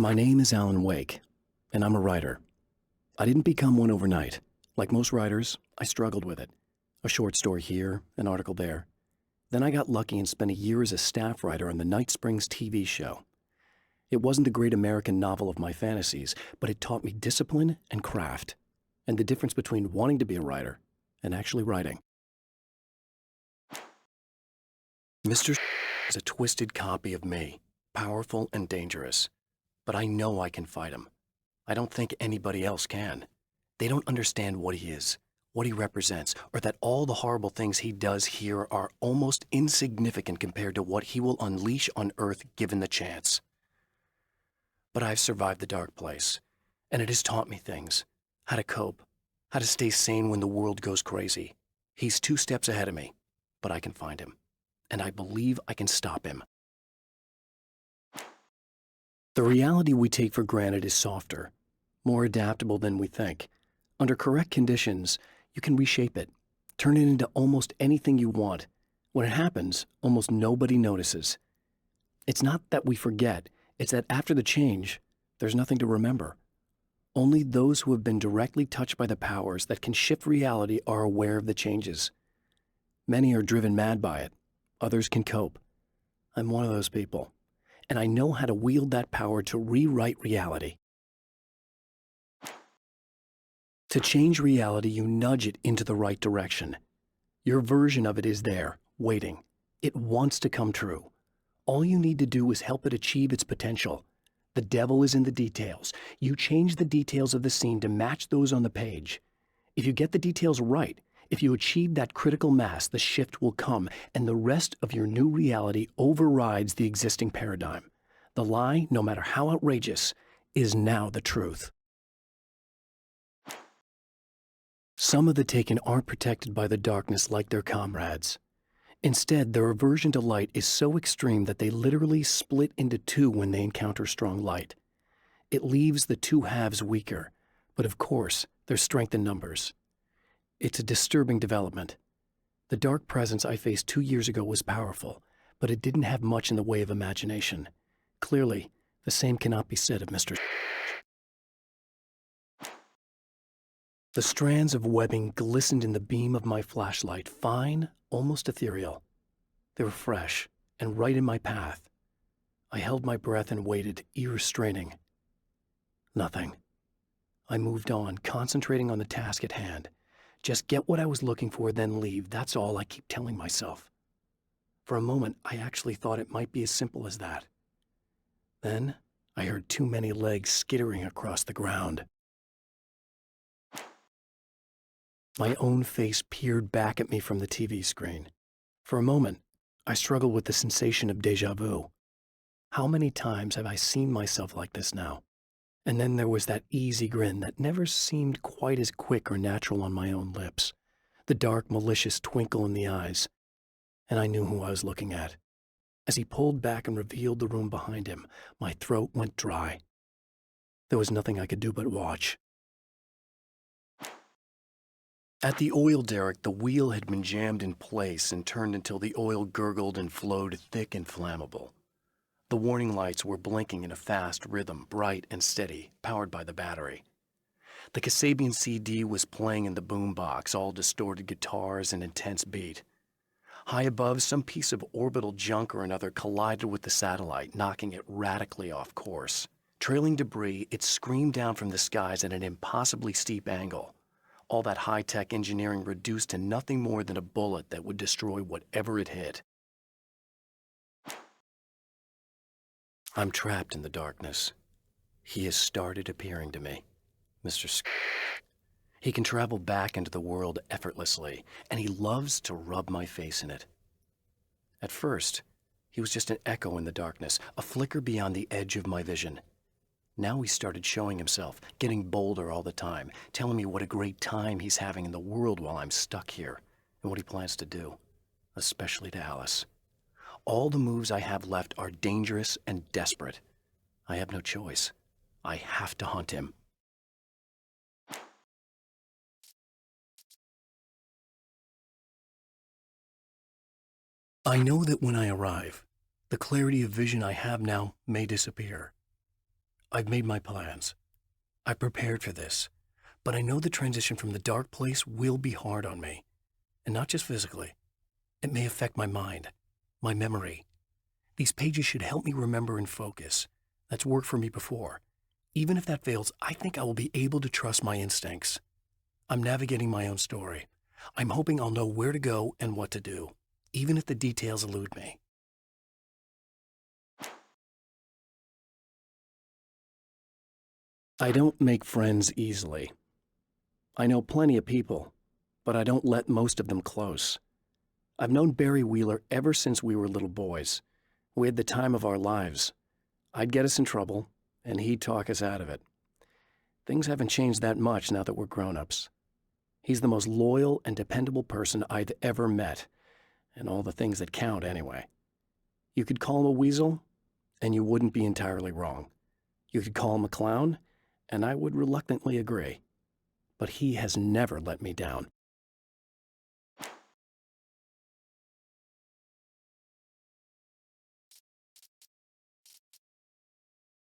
My name is Alan Uwake, and I'm a writer. I didn't become one overnight. Like most writers, I struggled with it. A short story here, an article there. Then I got lucky and spent a year as a staff writer on the Night Springs TV show. It wasn't the great American novel of my fantasies, but it taught me discipline and craft, and the difference between wanting to be a writer and actually writing. Mr. is a twisted copy of me, powerful and dangerous. But I know I can fight him. I don't think anybody else can. They don't understand what he is, what he represents, or that all the horrible things he does here are almost insignificant compared to what he will unleash on Earth given the chance. But I've survived the dark place, and it has taught me things. How to cope, how to stay sane when the world goes crazy. He's 2 steps ahead of me, but I can find him, and I believe I can stop him. The reality we take for granted is softer, more adaptable than we think. Under correct conditions, you can reshape it, turn it into almost anything you want. When it happens, almost nobody notices. It's not that we forget, it's that after the change, there's nothing to remember. Only those who have been directly touched by the powers that can shift reality are aware of the changes. Many are driven mad by it. Others can cope. I'm one of those people. And I know how to wield that power to rewrite reality. To change reality, you nudge it into the right direction. Your version of it is there, waiting. It wants to come true. All you need to do is help it achieve its potential. The devil is in the details. You change the details of the scene to match those on the page. If you get the details right, if you achieve that critical mass, the shift will come, and the rest of your new reality overrides the existing paradigm. The lie, no matter how outrageous, is now the truth. Some of the taken aren't protected by the darkness like their comrades. Instead, their aversion to light is so extreme that they literally split into 2 when they encounter strong light. It leaves the 2 halves weaker, but of course, there's strength in numbers. It's a disturbing development. The dark presence I faced 2 years ago was powerful, but it didn't have much in the way of imagination. Clearly, the same cannot be said of Mr. The strands of webbing glistened in the beam of my flashlight, fine, almost ethereal. They were fresh and right in my path. I held my breath and waited, ears straining. Nothing. I moved on, concentrating on the task at hand. Just get what I was looking for, then leave. That's all I keep telling myself. For a moment, I actually thought it might be as simple as that. Then, I heard too many legs skittering across the ground. My own face peered back at me from the TV screen. For a moment, I struggled with the sensation of déjà vu. How many times have I seen myself like this now? And then there was that easy grin that never seemed quite as quick or natural on my own lips, the dark, malicious twinkle in the eyes. And I knew who I was looking at. As he pulled back and revealed the room behind him, my throat went dry. There was nothing I could do but watch. At the oil derrick, the wheel had been jammed in place and turned until the oil gurgled and flowed thick and flammable. The warning lights were blinking in a fast rhythm, bright and steady, powered by the battery. The Kasabian CD was playing in the boombox, all distorted guitars and intense beat. High above, some piece of orbital junk or another collided with the satellite, knocking it radically off course. Trailing debris, it screamed down from the skies at an impossibly steep angle. All that high-tech engineering reduced to nothing more than a bullet that would destroy whatever it hit. I'm trapped in the darkness. He has started appearing to me, Mr. Scrэтch. He can travel back into the world effortlessly, and he loves to rub my face in it. At first, he was just an echo in the darkness, a flicker beyond the edge of my vision. Now he started showing himself, getting bolder all the time, telling me what a great time he's having in the world while I'm stuck here, and what he plans to do, especially to Alice. All the moves I have left are dangerous and desperate. I have no choice. I have to hunt him. I know that when I arrive, the clarity of vision I have now may disappear. I've made my plans. I've prepared for this, but I know the transition from the dark place will be hard on me. And not just physically. It may affect my mind, my memory. These pages should help me remember and focus. That's worked for me before. Even if that fails, I think I will be able to trust my instincts. I'm navigating my own story. I'm hoping I'll know where to go and what to do, even if the details elude me. I don't make friends easily. I know plenty of people, but I don't let most of them close. I've known Barry Wheeler ever since we were little boys. We had the time of our lives. I'd get us in trouble, and he'd talk us out of it. Things haven't changed that much now that we're grown-ups. He's the most loyal and dependable person I've ever met, and all the things that count anyway. You could call him a weasel, and you wouldn't be entirely wrong. You could call him a clown, and I would reluctantly agree. But he has never let me down.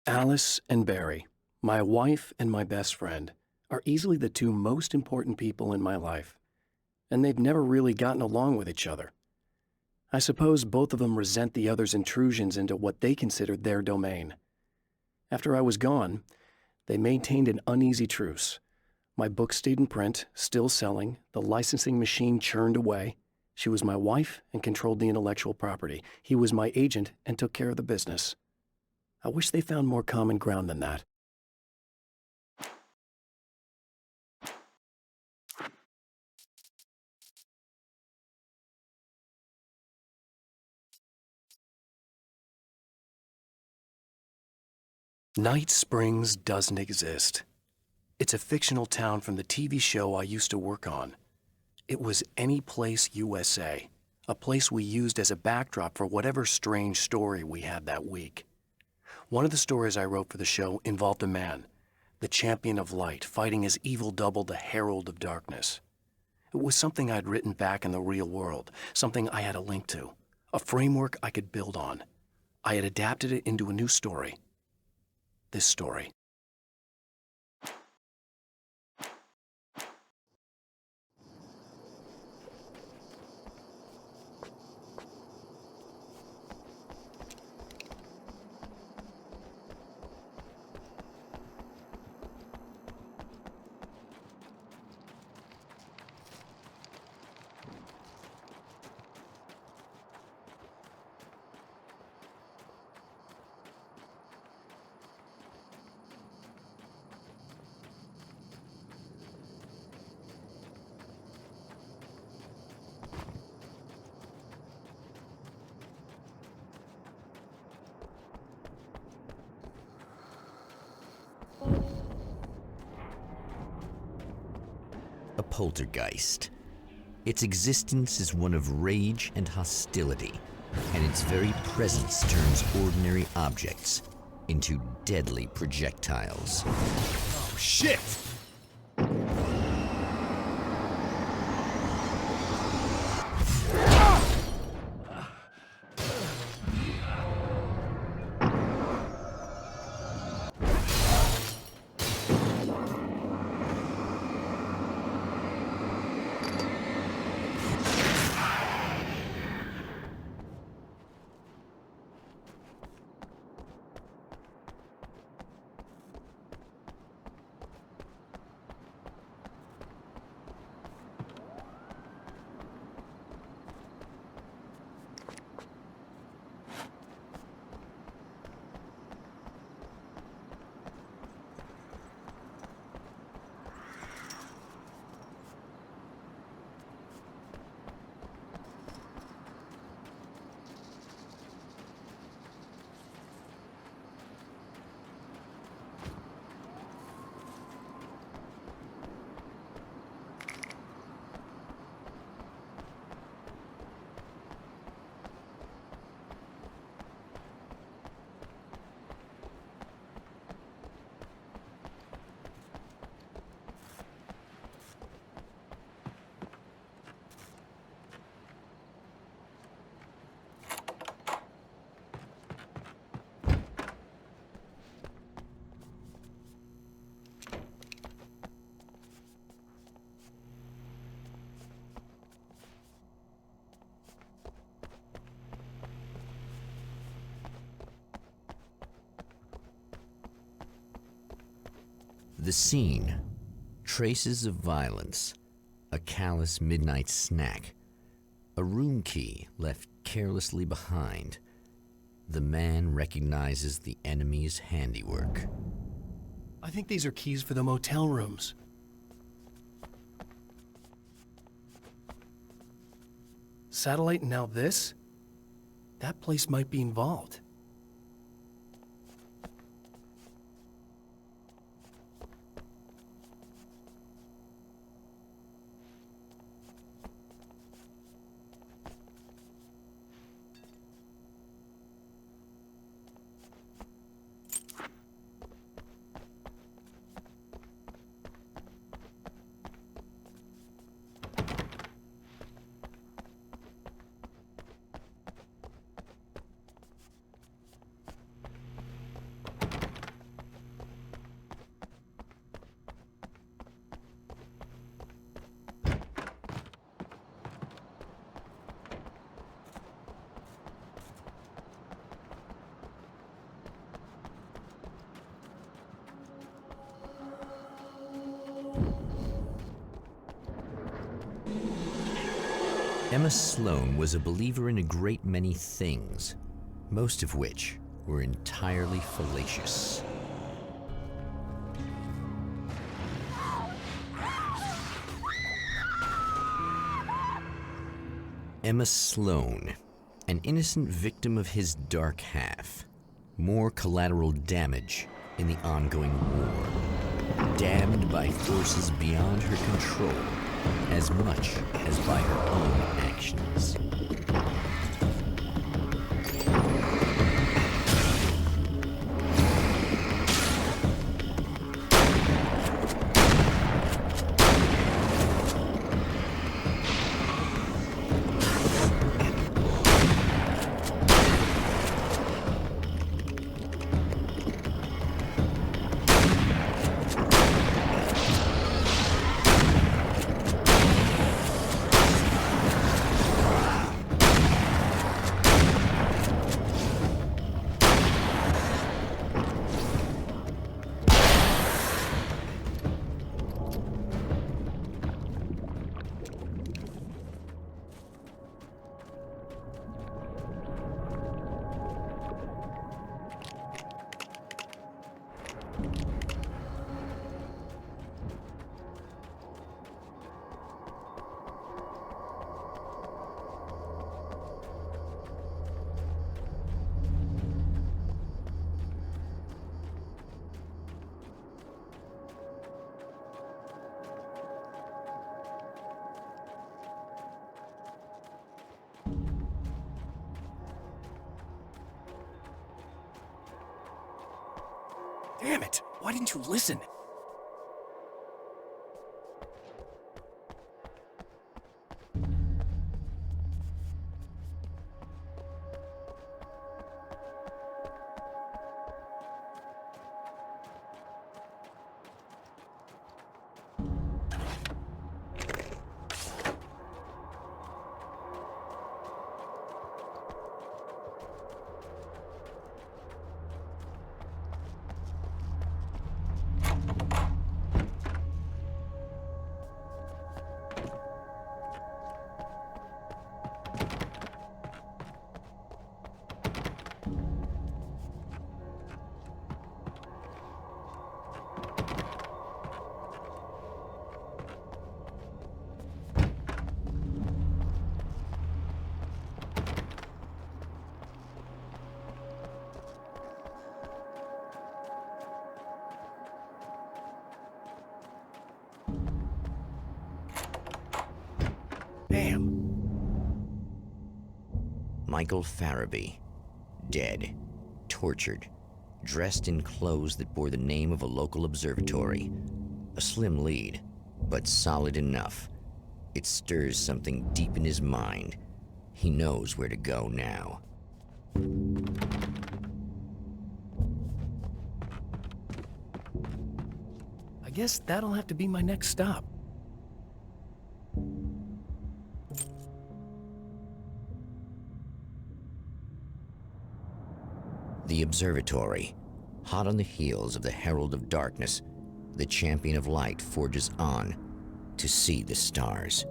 Alice and Barry, my wife and my best friend, are easily the two most important people in my life, and they've never really gotten along with each other. I suppose both of them resent the other's intrusions into what they considered their domain. After I was gone, they maintained an uneasy truce. My book stayed in print, still selling, the licensing machine churned away. She was my wife and controlled the intellectual property. He was my agent and took care of the business. I wish they found more common ground than that. Night Springs doesn't exist. It's a fictional town from the TV show I used to work on. It was Any Place USA, a place we used as a backdrop for whatever strange story we had that week. One of the stories I wrote for the show involved a man, the champion of light, fighting his evil double, the herald of darkness. It was something I'd written back in the real world, something I had a link to, a framework I could build on. I had adapted it into a new story. This story. A poltergeist. Its existence is one of rage and hostility, and its very presence turns ordinary objects into deadly projectiles. Oh, shit! The scene: traces of violence, a callous midnight snack, a room key left carelessly behind. The man recognizes the enemy's handiwork. I think these are keys for the motel rooms. Satellite and now this? That place might be involved. Emma Sloan was a believer in a great many things, most of which were entirely fallacious. Emma Sloan, an innocent victim of his dark half. More collateral damage in the ongoing war. Damned by forces beyond her control, as much as by her own actions. Damn it! Why didn't you listen? Damn. Michael Farabee, dead, tortured, dressed in clothes that bore the name of a local observatory. A slim lead, but solid enough. It stirs something deep in his mind. He knows where to go now. I guess that'll have to be my next stop. The observatory, hot on the heels of the Herald of Darkness, the champion of light forges on to see the stars.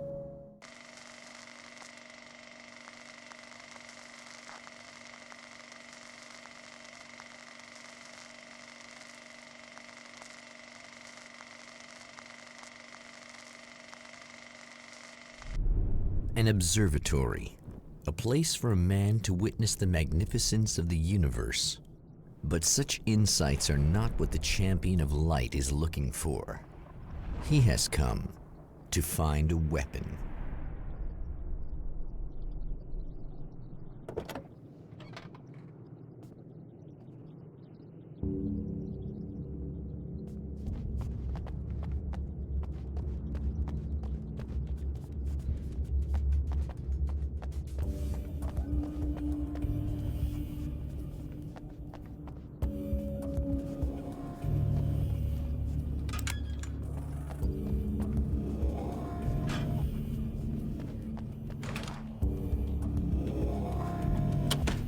An observatory, a place for a man to witness the magnificence of the universe. But such insights are not what the champion of light is looking for. He has come to find a weapon.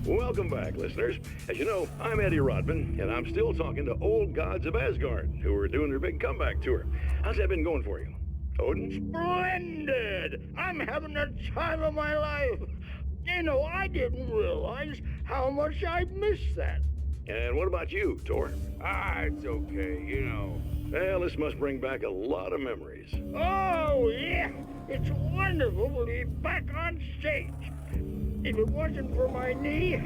Welcome back, listeners. As you know, I'm Eddie Rodman, and I'm still talking to old gods of Asgard, who are doing their big comeback tour. How's that been going for you? Odin? Splendid! I'm having the time of my life. You know, I didn't realize how much I'd missed that. And what about you, Tor? It's okay, you know. Well, this must bring back a lot of memories. Oh, yeah. It's wonderful to be back on stage. If it wasn't for my knee,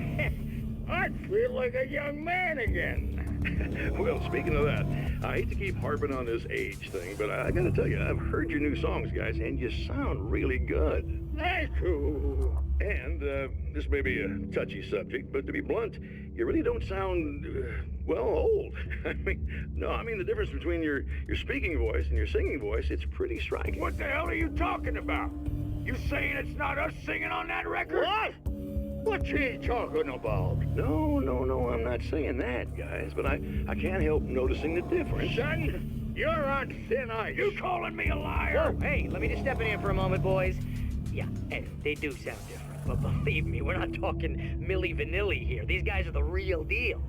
I'd feel like a young man again. Well, speaking of that, I hate to keep harping on this age thing, but I gotta tell you, I've heard your new songs, guys, and you sound really good. Thank you. And this may be a touchy subject, but to be blunt, you really don't sound, well, old. I mean the difference between your speaking voice and your singing voice, it's pretty striking. What the hell are you talking about? You saying it's not us singing on that record? What? What's he talking about? No, I'm not saying that, guys, but I can't help noticing the difference. Son, you're on thin ice. You calling me a liar? Whoa, hey, let me just step in here for a moment, boys. Yeah, hey, they do sound different, but believe me, we're not talking Milli Vanilli here. These guys are the real deal.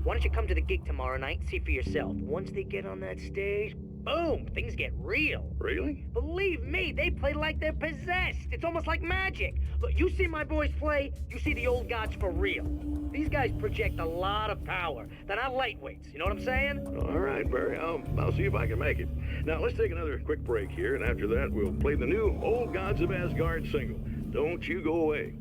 Why don't you come to the gig tomorrow night and see for yourself? Once they get on that stage, boom, things get real. Really? Believe me, they play like they're possessed. It's almost like magic. Look, you see my boys play, you see the old gods for real. These guys project a lot of power. They're not lightweights, you know what I'm saying? All right, Barry, I'll see if I can make it. Now, let's take another quick break here, and after that, we'll play the new Old Gods of Asgard single. Don't you go away.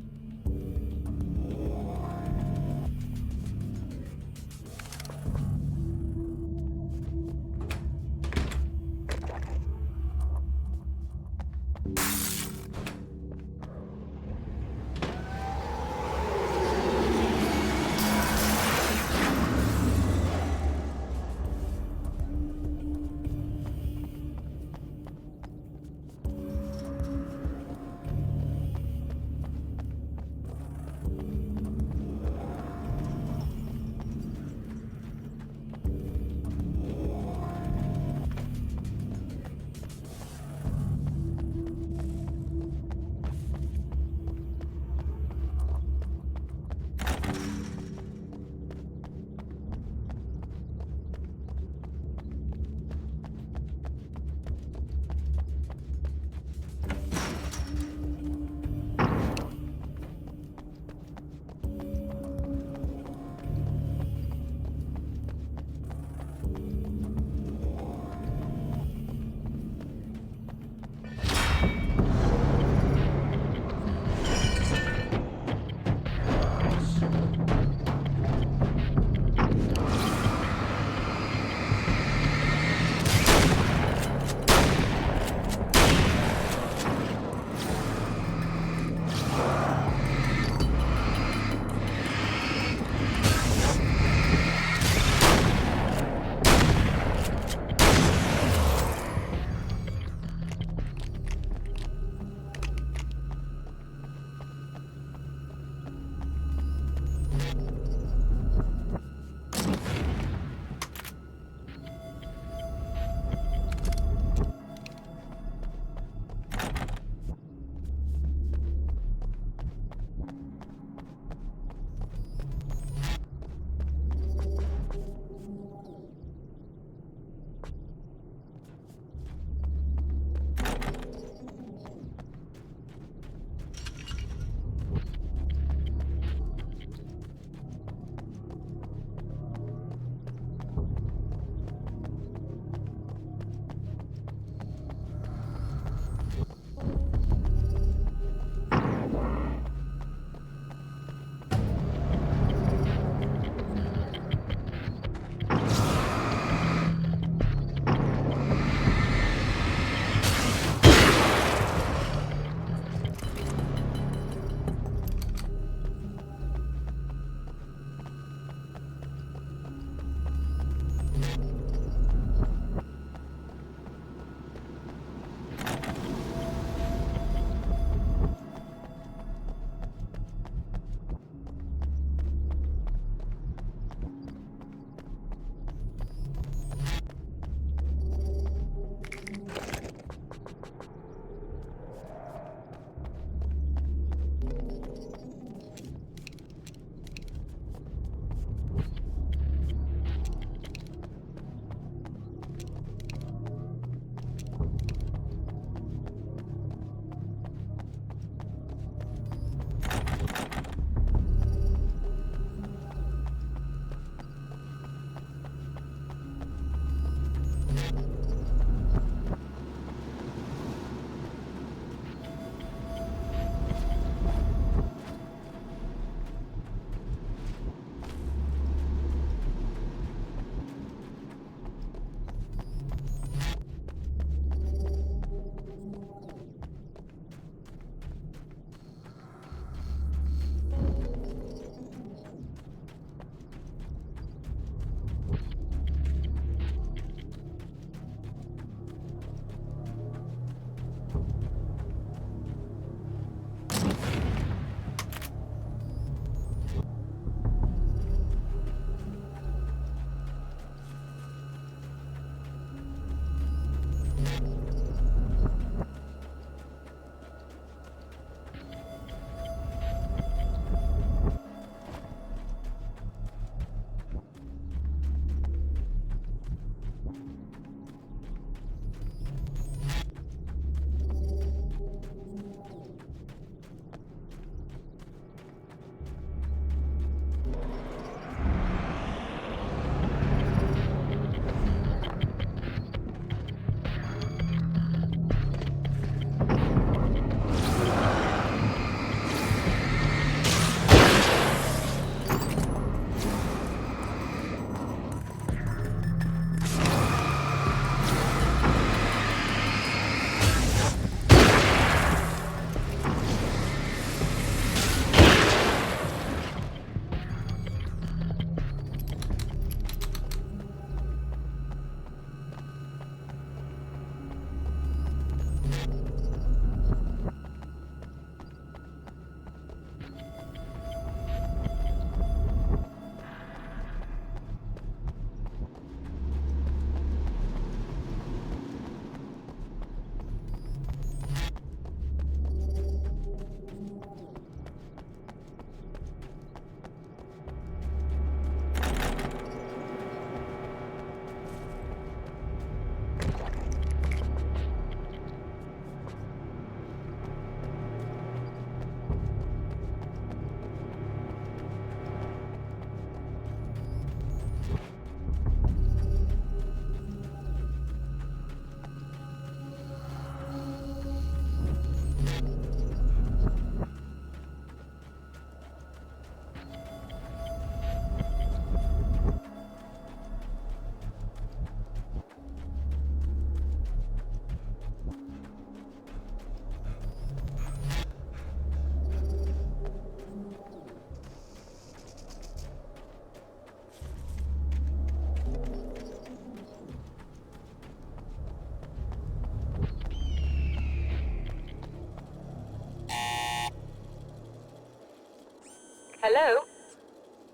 Hello?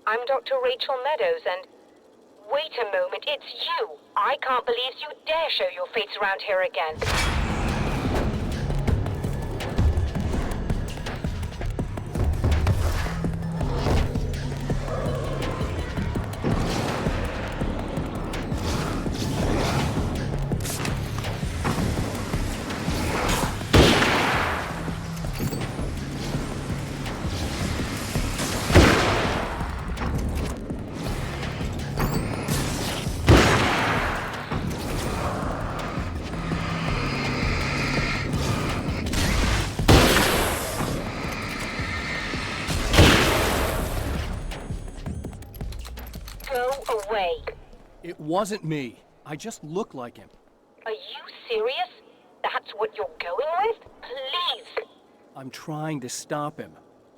I'm Dr. Rachel Meadows, and... Wait a moment, it's you! I can't believe you dare show your face around here again. Go away. It wasn't me. I just look like him. Are you serious? That's what you're going with? Please! I'm trying to stop him.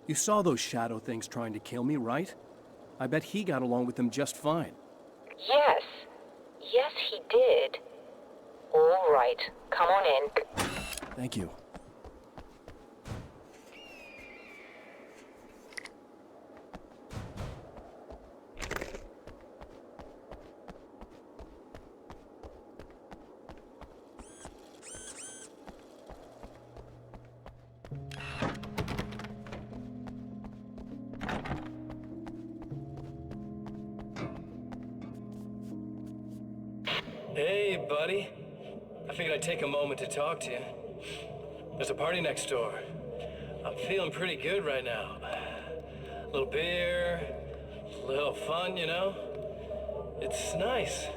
You saw those shadow things trying to kill me, right? I bet he got along with them just fine. Yes. Yes, he did. All right. Come on in. Thank you. Hey, buddy. I figured I'd take a moment to talk to you. There's a party next door. I'm feeling pretty good right now. A little beer, a little fun, you know? It's nice.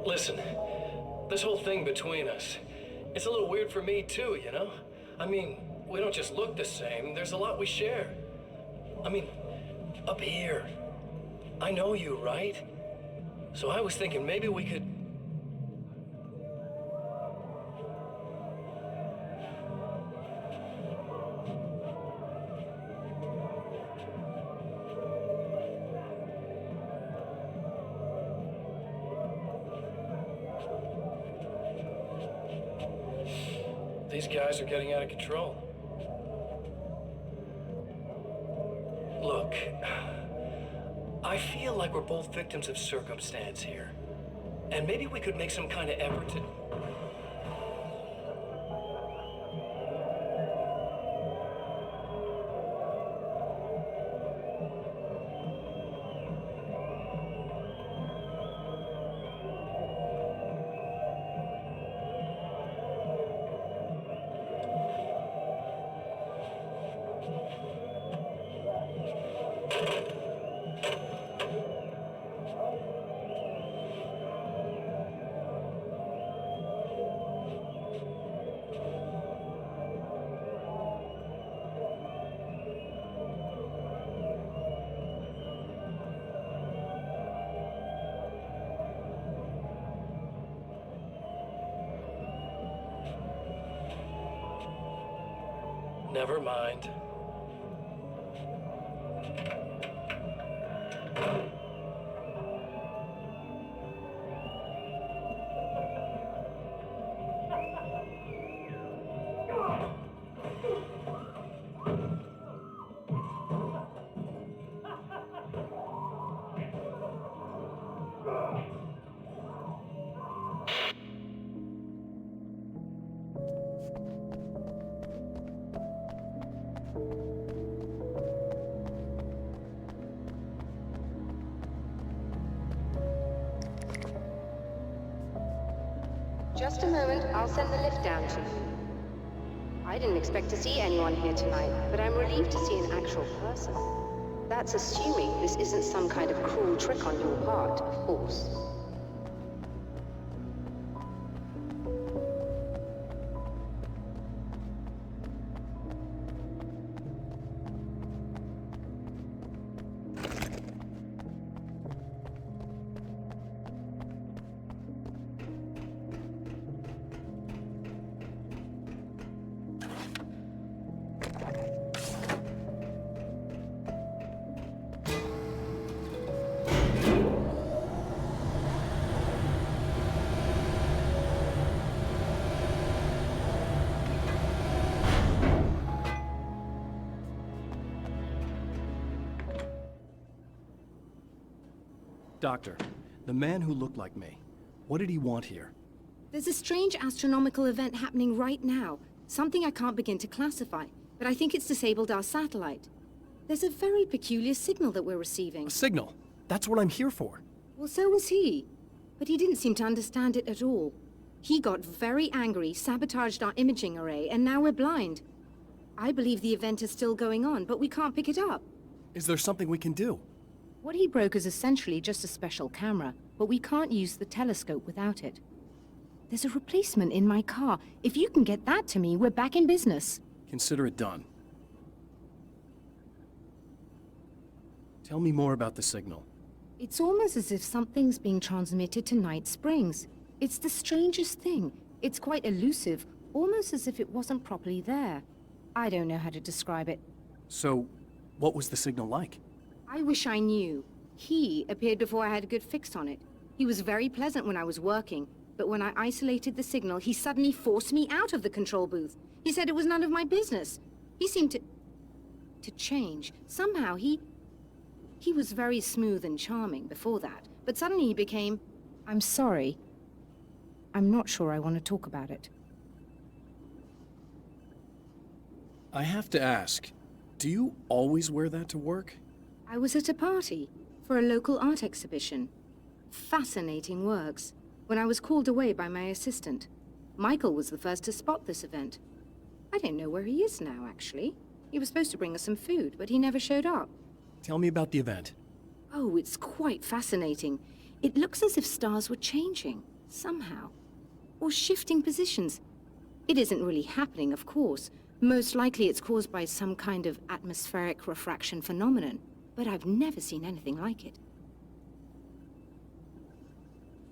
Listen, this whole thing between us, it's a little weird for me too, you know? I mean, we don't just look the same, there's a lot we share. I mean, up here. I know you, right? So I was thinking maybe we could... These guys are getting out of control. Look, I feel like we're both victims of circumstance here. And maybe we could make some kind of effort to... Never mind. Just a moment, I'll send the lift down to you. I didn't expect to see anyone here tonight, but I'm relieved to see an actual person. That's assuming this isn't some kind of cruel trick on your part, of course. Doctor, the man who looked like me, what did he want here? There's a strange astronomical event happening right now. Something I can't begin to classify, but I think it's disabled our satellite. There's a very peculiar signal that we're receiving. A signal? That's what I'm here for. Well, so was he. But he didn't seem to understand it at all. He got very angry, sabotaged our imaging array, and now we're blind. I believe the event is still going on, but we can't pick it up. Is there something we can do? What he broke is essentially just a special camera, but we can't use the telescope without it. There's a replacement in my car. If you can get that to me, we're back in business. Consider it done. Tell me more about the signal. It's almost as if something's being transmitted to Night Springs. It's the strangest thing. It's quite elusive, almost as if it wasn't properly there. I don't know how to describe it. So, what was the signal like? I wish I knew. He appeared before I had a good fix on it. He was very pleasant when I was working, but when I isolated the signal, he suddenly forced me out of the control booth. He said it was none of my business. He seemed to change. Somehow he was very smooth and charming before that, but suddenly he became... I'm sorry. I'm not sure I want to talk about it. I have to ask, do you always wear that to work? I was at a party for a local art exhibition. Fascinating works. When I was called away by my assistant, Michael was the first to spot this event. I don't know where he is now, actually. He was supposed to bring us some food, but he never showed up. Tell me about the event. Oh, it's quite fascinating. It looks as if stars were changing, somehow. Or shifting positions. It isn't really happening, of course. Most likely it's caused by some kind of atmospheric refraction phenomenon. But I've never seen anything like it.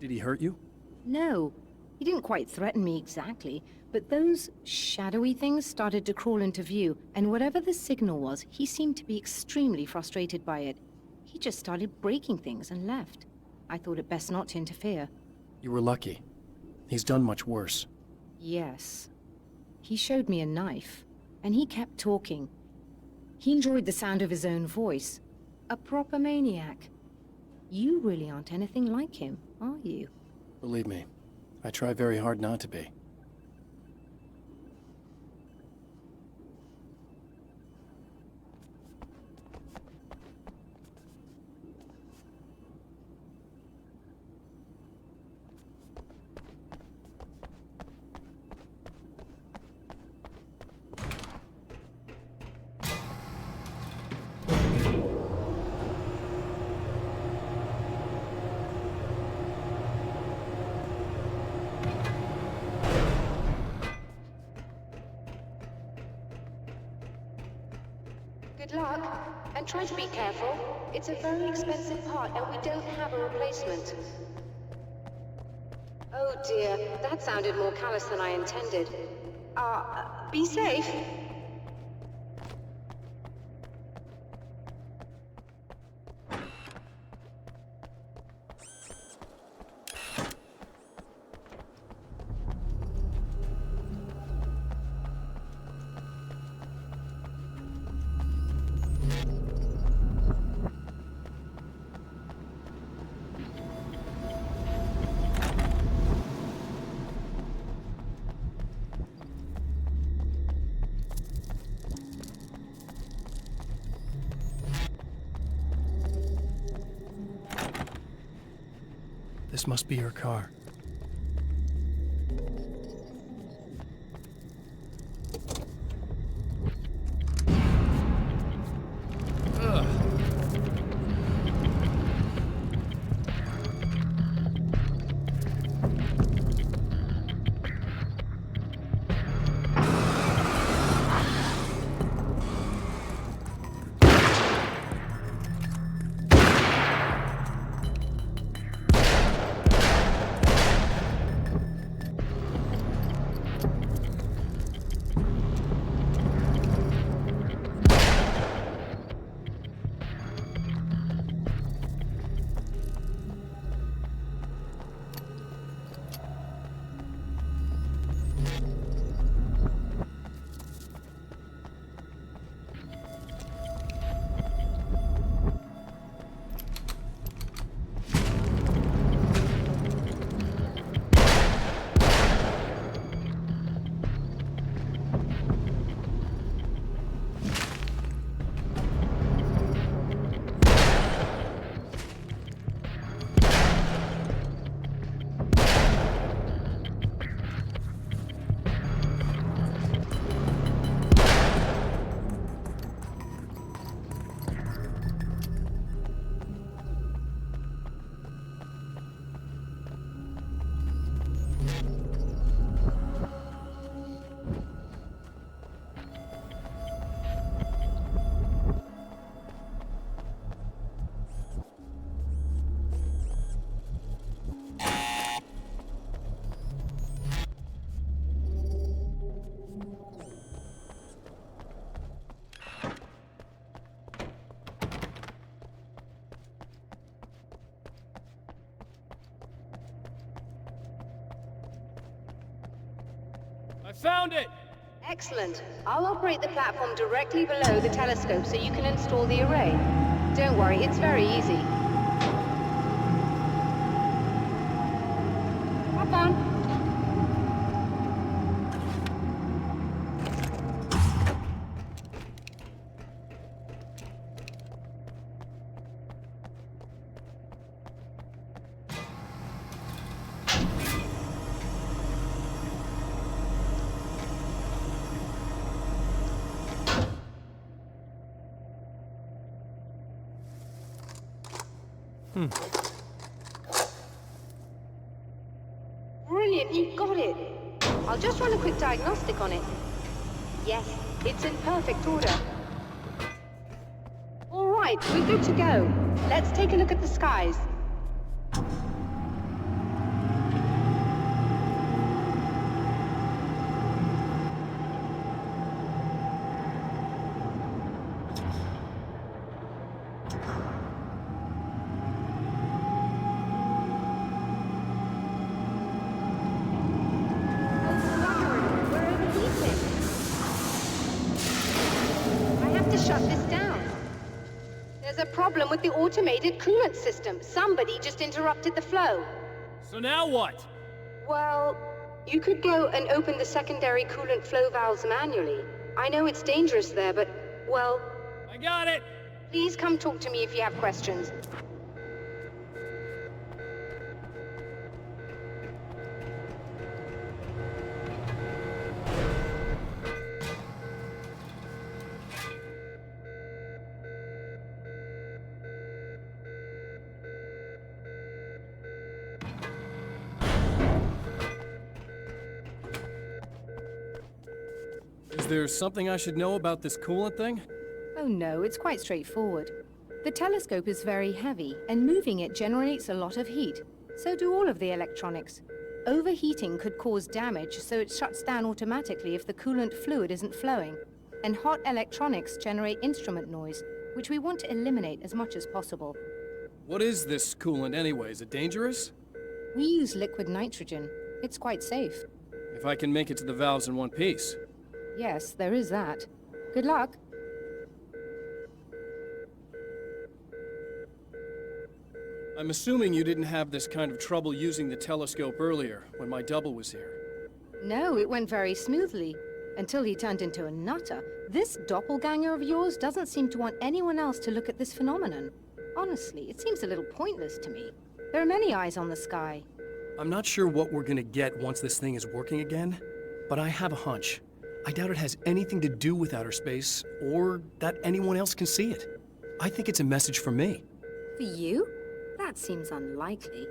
Did he hurt you? No. He didn't quite threaten me exactly, but those shadowy things started to crawl into view, and whatever the signal was, he seemed to be extremely frustrated by it. He just started breaking things and left. I thought it best not to interfere. You were lucky. He's done much worse. Yes. He showed me a knife, and he kept talking. He enjoyed the sound of his own voice. A proper maniac. You really aren't anything like him, are you? Believe me, I try very hard not to be. Good luck, and try to be careful. It's a very expensive part, and we don't have a replacement. Oh dear, that sounded more callous than I intended. Be safe. This must be her car. found it! Excellent. I'll operate the platform directly below the telescope so you can install the array. Don't worry, it's very easy. Hop on. Brilliant, you've got it. I'll just run a quick diagnostic on it. Yes, it's in perfect order. All right, we're good to go. Let's take a look at the skies. Problem with the automated coolant system. Somebody just interrupted the flow. So now what? Well, you could go and open the secondary coolant flow valves manually. I know it's dangerous there, but, well... I got it! Please come talk to me if you have questions. Is there something I should know about this coolant thing? Oh no, it's quite straightforward. The telescope is very heavy, and moving it generates a lot of heat. So do all of the electronics. Overheating could cause damage, so it shuts down automatically if the coolant fluid isn't flowing. And hot electronics generate instrument noise, which we want to eliminate as much as possible. What is this coolant anyway? Is it dangerous? We use liquid nitrogen. It's quite safe. If I can make it to the valves in one piece. Yes, there is that. Good luck. I'm assuming you didn't have this kind of trouble using the telescope earlier, when my double was here. No, it went very smoothly. Until he turned into a nutter. This doppelganger of yours doesn't seem to want anyone else to look at this phenomenon. Honestly, it seems a little pointless to me. There are many eyes on the sky. I'm not sure what we're gonna get once this thing is working again, but I have a hunch. I doubt it has anything to do with outer space, or that anyone else can see it. I think it's a message for me. For you? That seems unlikely.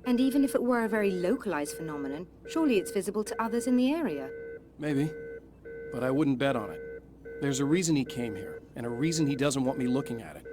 And even if it were a very localized phenomenon, surely it's visible to others in the area. Maybe. But I wouldn't bet on it. There's a reason he came here, and a reason he doesn't want me looking at it.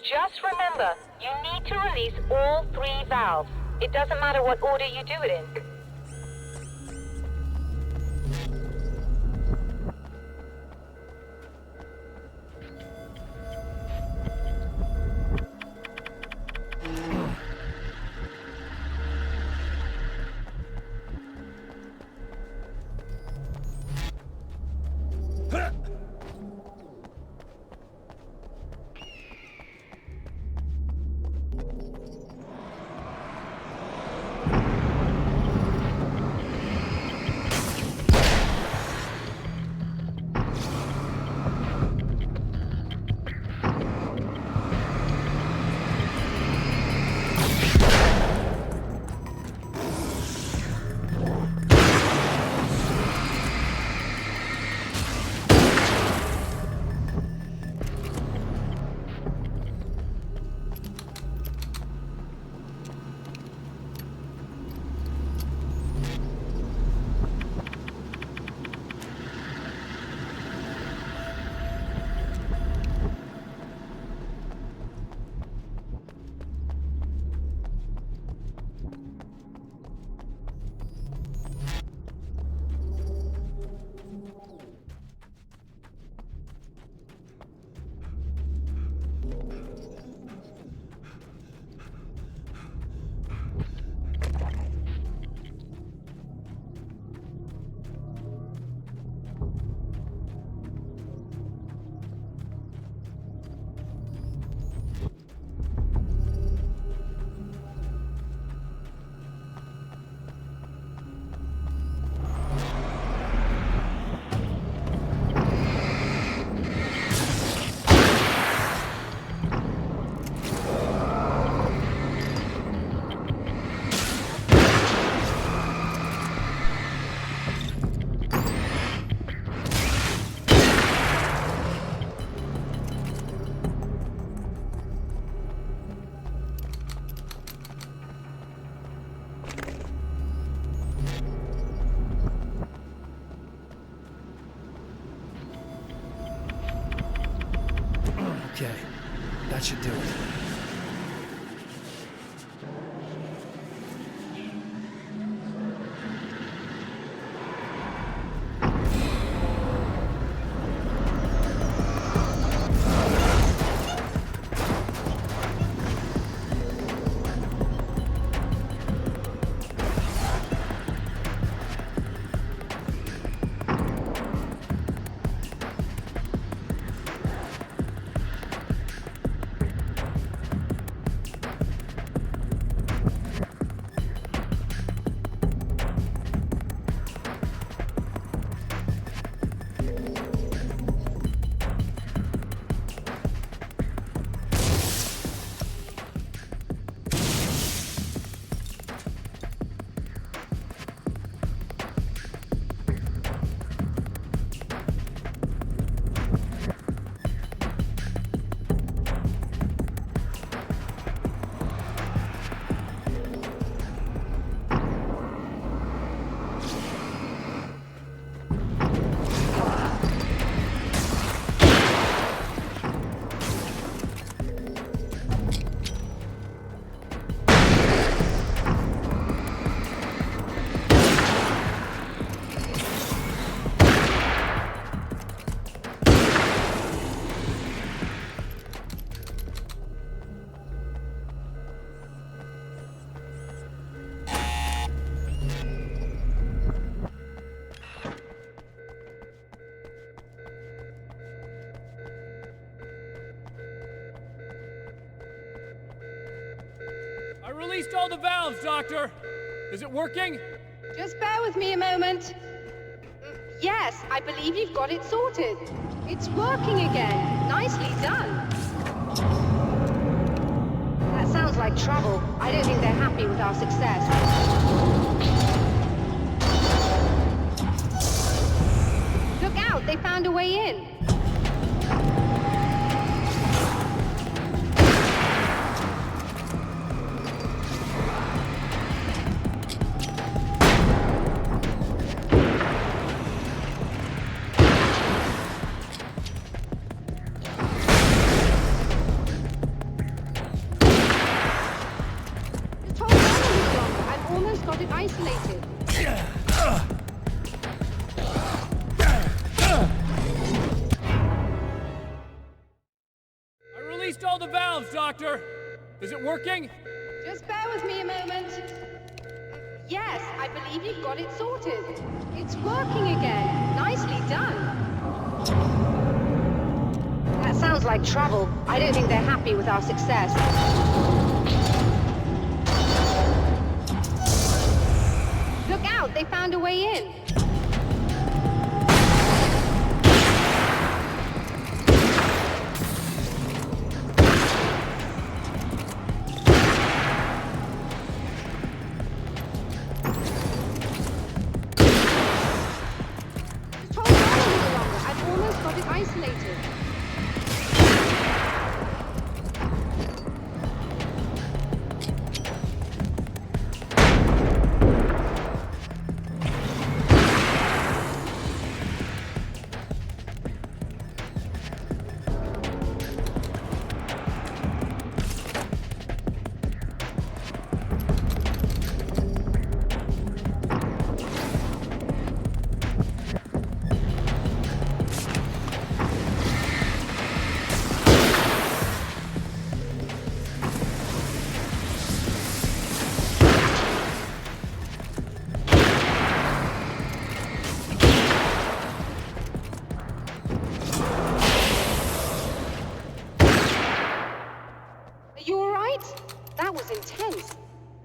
Just remember, you need to release all 3 valves. It doesn't matter what order you do it in. Okay, that should do it. I released all the valves, Doctor! Is it working? Just bear with me a moment. Yes, I believe you've got it sorted. It's working again. Nicely done. That sounds like trouble. I don't think they're happy with our success. Look out, they found a way in. All the valves, Doctor! Is it working? Just bear with me a moment. Yes, I believe you've got it sorted. It's working again. Nicely done. That sounds like trouble. I don't think they're happy with our success. Look out, they found a way in.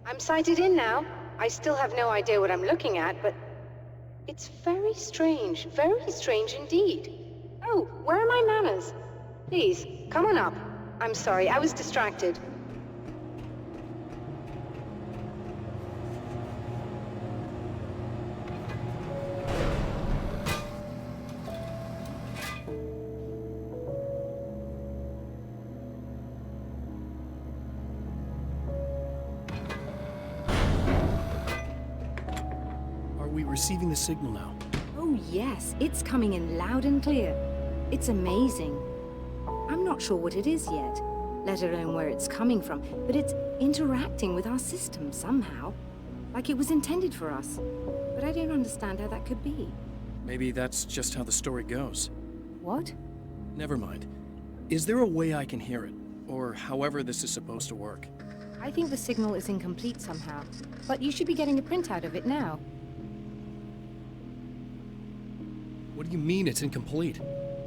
I'm sighted in now. I still have no idea what I'm looking at, but it's very strange indeed. Oh, where are my manners? Please, come on up. I'm sorry, I was distracted. Receiving the signal now. Oh yes, it's coming in loud and clear. It's amazing. I'm not sure what it is yet, let alone where it's coming from, but it's interacting with our system somehow, like it was intended for us. But I don't understand how that could be. Maybe that's just how the story goes. What? Never mind. Is there a way I can hear it? Or however this is supposed to work? I think the signal is incomplete somehow, but you should be getting a printout of it now. What do you mean it's incomplete?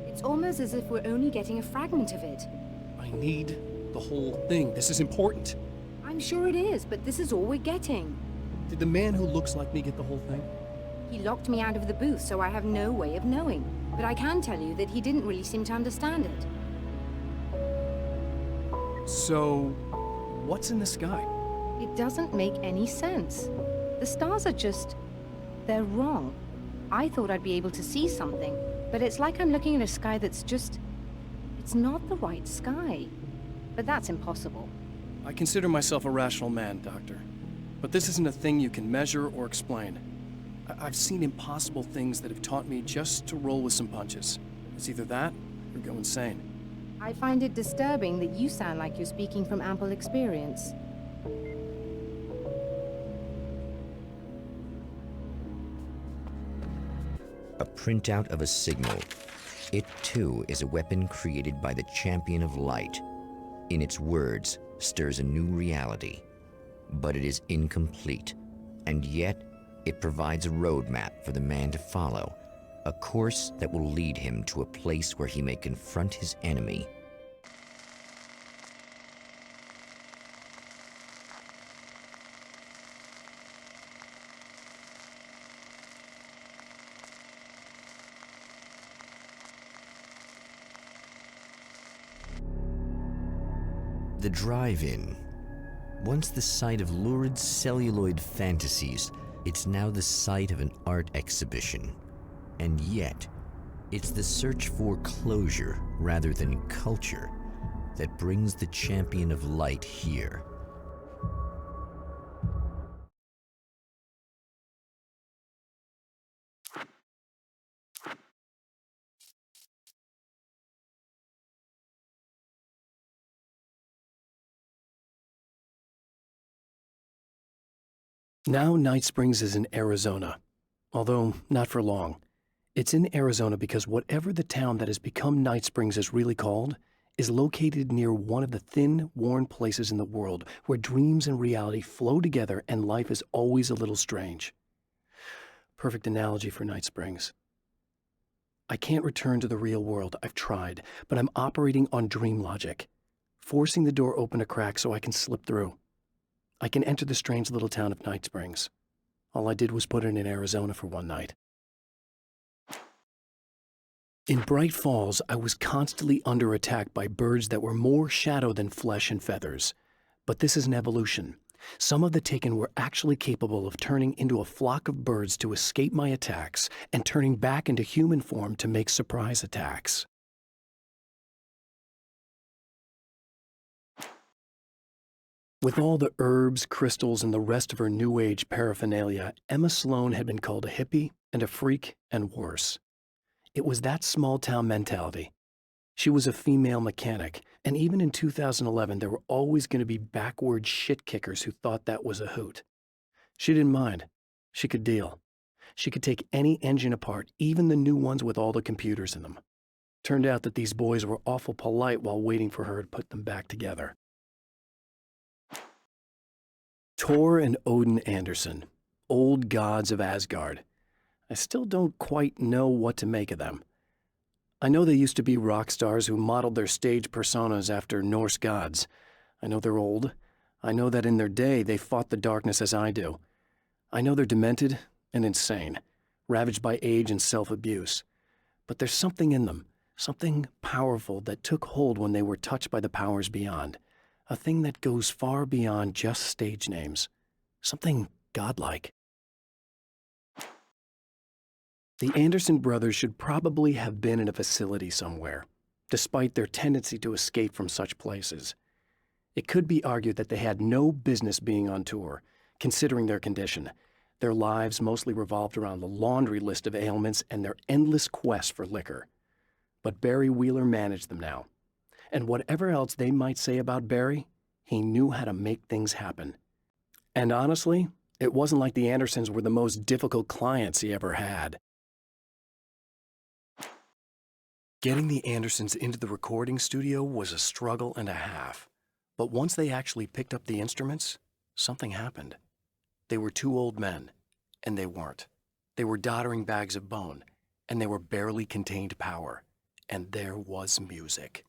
It's almost as if we're only getting a fragment of it. I need the whole thing. This is important. I'm sure it is, but this is all we're getting. Did the man who looks like me get the whole thing? He locked me out of the booth, so I have no way of knowing. But I can tell you that he didn't really seem to understand it. So, what's in the sky? It doesn't make any sense. The stars are just... they're wrong. I thought I'd be able to see something, but it's like I'm looking at a sky that's just... it's not the right sky. But that's impossible. I consider myself a rational man, Doctor. But this isn't a thing you can measure or explain. I've seen impossible things that have taught me just to roll with some punches. It's either that, or go insane. I find it disturbing that you sound like you're speaking from ample experience. A printout of a signal. It too is a weapon created by the Champion of Light. In its words, stirs a new reality. But it is incomplete, and yet it provides a roadmap for the man to follow, a course that will lead him to a place where he may confront his enemy. The drive-in. Once the site of lurid celluloid fantasies, it's now the site of an art exhibition. And yet, it's the search for closure rather than culture that brings the Champion of Light here. Now Night Springs is in Arizona, although not for long. It's in Arizona because whatever the town that has become Night Springs is really called is located near one of the thin, worn places in the world where dreams and reality flow together and life is always a little strange. Perfect analogy for Night Springs. I can't return to the real world. I've tried, but I'm operating on dream logic, forcing the door open a crack so I can slip through. I can enter the strange little town of Night Springs. All I did was put it in Arizona for one night. In Bright Falls, I was constantly under attack by birds that were more shadow than flesh and feathers. But this is an evolution. Some of the Taken were actually capable of turning into a flock of birds to escape my attacks and turning back into human form to make surprise attacks. With all the herbs, crystals, and the rest of her New Age paraphernalia, Emma Sloan had been called a hippie and a freak and worse. It was that small-town mentality. She was a female mechanic, and even in 2011 there were always going to be backward shit-kickers who thought that was a hoot. She didn't mind. She could deal. She could take any engine apart, even the new ones with all the computers in them. Turned out that these boys were awful polite while waiting for her to put them back together. Thor and Odin Anderson, old gods of Asgard. I still don't quite know what to make of them. I know they used to be rock stars who modeled their stage personas after Norse gods. I know they're old. I know that in their day they fought the darkness as I do. I know they're demented and insane, ravaged by age and self-abuse. But there's something in them, something powerful that took hold when they were touched by the powers beyond. A thing that goes far beyond just stage names. Something godlike. The Anderson brothers should probably have been in a facility somewhere, despite their tendency to escape from such places. It could be argued that they had no business being on tour, considering their condition. Their lives mostly revolved around the laundry list of ailments and their endless quest for liquor. But Barry Wheeler managed them now. And whatever else they might say about Barry, he knew how to make things happen. And honestly, it wasn't like the Andersons were the most difficult clients he ever had. Getting the Andersons into the recording studio was a struggle and a half. But once they actually picked up the instruments, something happened. They were two old men, and they weren't. They were doddering bags of bone, and they were barely contained power. And there was music.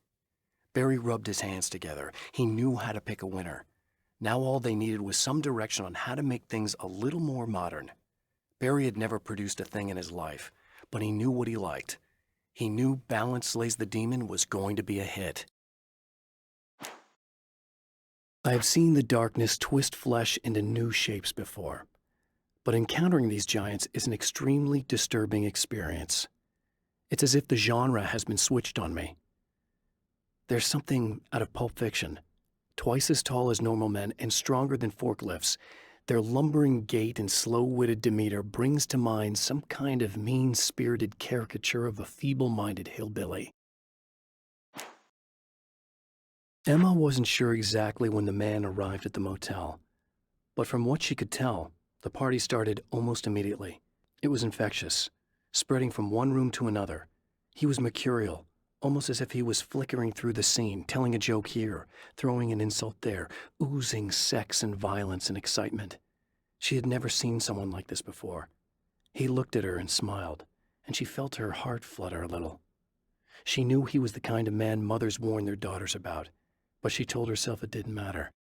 Barry rubbed his hands together. He knew how to pick a winner. Now all they needed was some direction on how to make things a little more modern. Barry had never produced a thing in his life, but he knew what he liked. He knew Balance Slays the Demon was going to be a hit. I have seen the darkness twist flesh into new shapes before, but encountering these giants is an extremely disturbing experience. It's as if the genre has been switched on me. There's something out of Pulp Fiction. Twice as tall as normal men and stronger than forklifts, their lumbering gait and slow-witted demeanor brings to mind some kind of mean-spirited caricature of a feeble-minded hillbilly. Emma wasn't sure exactly when the man arrived at the motel, but from what she could tell, the party started almost immediately. It was infectious, spreading from one room to another. He was mercurial, almost as if he was flickering through the scene, telling a joke here, throwing an insult there, oozing sex and violence and excitement. She had never seen someone like this before. He looked at her and smiled, and she felt her heart flutter a little. She knew he was the kind of man mothers warn their daughters about, but she told herself it didn't matter.